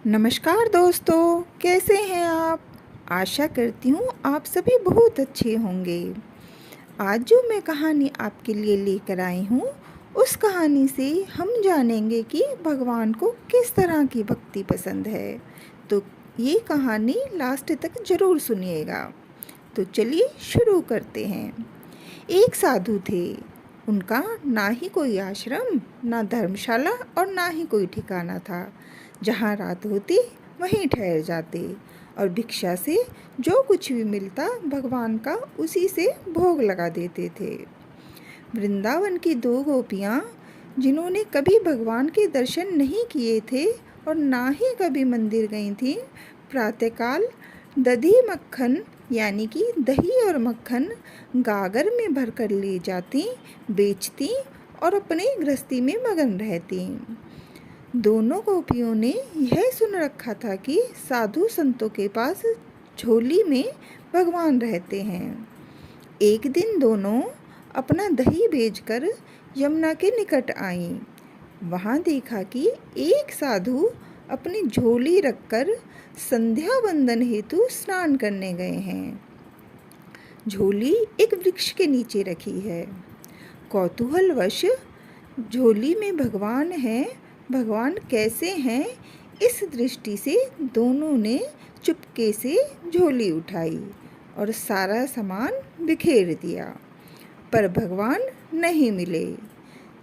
नमस्कार दोस्तों, कैसे हैं आप। आशा करती हूँ आप सभी बहुत अच्छे होंगे। आज जो मैं कहानी आपके लिए लेकर आई हूँ, उस कहानी से हम जानेंगे कि भगवान को किस तरह की भक्ति पसंद है। तो ये कहानी लास्ट तक ज़रूर सुनिएगा। तो चलिए शुरू करते हैं। एक साधु थे। उनका ना ही कोई आश्रम, ना धर्मशाला और ना ही कोई ठिकाना था। जहाँ रात होती वहीं ठहर जाते और भिक्षा से जो कुछ भी मिलता भगवान का उसी से भोग लगा देते थे। वृंदावन की दो गोपियाँ, जिन्होंने कभी भगवान के दर्शन नहीं किए थे और ना ही कभी मंदिर गई थीं, प्रातःकाल दधी मक्खन यानी कि दही और मक्खन गागर में भरकर ले जाती, बेचती और अपने गृहस्थी में मगन रहती। दोनों गोपियों ने यह सुन रखा था कि साधु संतों के पास झोली में भगवान रहते हैं। एक दिन दोनों अपना दही बेचकर यमुना के निकट आईं। वहाँ देखा कि एक साधु अपनी झोली रखकर संध्या वंदन हेतु स्नान करने गए हैं। झोली एक वृक्ष के नीचे रखी है। कौतूहलवश झोली में भगवान हैं, भगवान कैसे हैं, इस दृष्टि से दोनों ने चुपके से झोली उठाई और सारा सामान बिखेर दिया, पर भगवान नहीं मिले।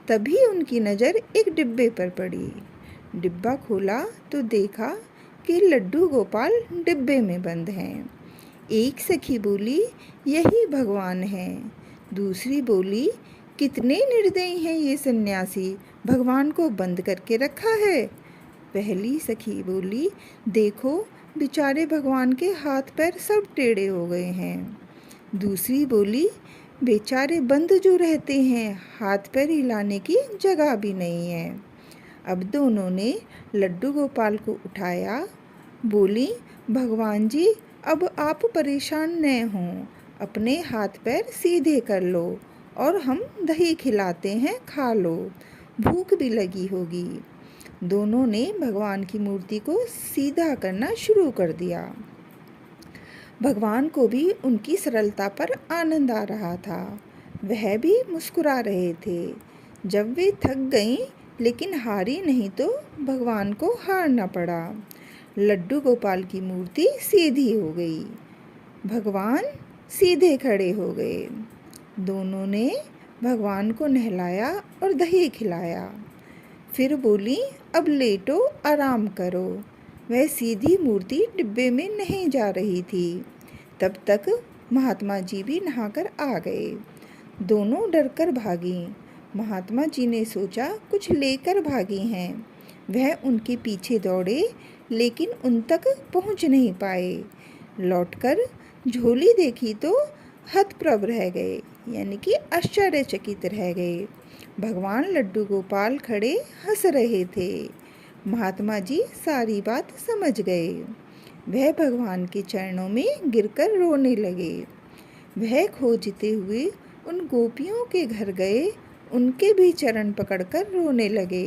तभी उनकी नज़र एक डिब्बे पर पड़ी। डिब्बा खोला तो देखा कि लड्डू गोपाल डिब्बे में बंद हैं। एक सखी बोली, यही भगवान हैं। दूसरी बोली, कितने निर्दयी हैं ये सन्यासी, भगवान को बंद करके रखा है। पहली सखी बोली, देखो बेचारे भगवान के हाथ पैर सब टेढ़े हो गए हैं। दूसरी बोली, बेचारे बंद जो रहते हैं, हाथ पैर हिलाने की जगह भी नहीं है। अब दोनों ने लड्डू गोपाल को उठाया। बोली, भगवान जी अब आप परेशान न हों, अपने हाथ पैर सीधे कर लो और हम दही खिलाते हैं, खा लो, भूख भी लगी होगी। दोनों ने भगवान की मूर्ति को सीधा करना शुरू कर दिया। भगवान को भी उनकी सरलता पर आनंद आ रहा था। वह भी मुस्कुरा रहे थे। जब वे थक गईं लेकिन हारी नहीं तो भगवान को हारना पड़ा। लड्डू गोपाल की मूर्ति सीधी हो गई। भगवान सीधे खड़े हो गए। दोनों ने भगवान को नहलाया और दही खिलाया। फिर बोली, अब लेटो, आराम करो। वह सीधी मूर्ति डिब्बे में नहीं जा रही थी। तब तक महात्मा जी भी नहाकर आ गए। दोनों डरकर भागीं। महात्मा जी ने सोचा कुछ लेकर भागी हैं। वह उनके पीछे दौड़े लेकिन उन तक पहुंच नहीं पाए। लौटकर झोली देखी तो हतप्रभ रह गए, यानी कि आश्चर्यचकित रह गए। भगवान लड्डू गोपाल खड़े हंस रहे थे। महात्मा जी सारी बात समझ गए। वह भगवान के चरणों में गिरकर रोने लगे। वह खोजते हुए उन गोपियों के घर गए, उनके भी चरण पकड़कर रोने लगे।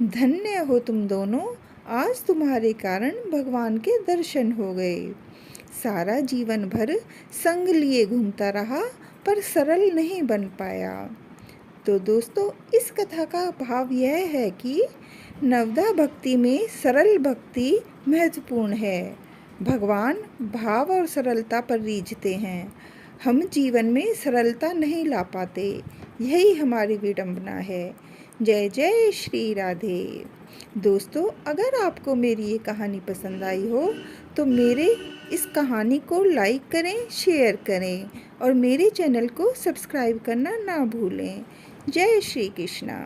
धन्य हो तुम दोनों, आज तुम्हारे कारण भगवान के दर्शन हो गए। सारा जीवन भर संग लिए घूमता रहा पर सरल नहीं बन पाया। तो दोस्तों, इस कथा का भाव यह है कि नवदा भक्ति में सरल भक्ति महत्वपूर्ण है। भगवान भाव और सरलता पर रीझते हैं। हम जीवन में सरलता नहीं ला पाते, यही हमारी विडंबना है। जय जय श्री राधे। दोस्तों, अगर आपको मेरी ये कहानी पसंद आई हो तो मेरे इस कहानी को लाइक करें, शेयर करें और मेरे चैनल को सब्सक्राइब करना ना भूलें। जय श्री कृष्णा।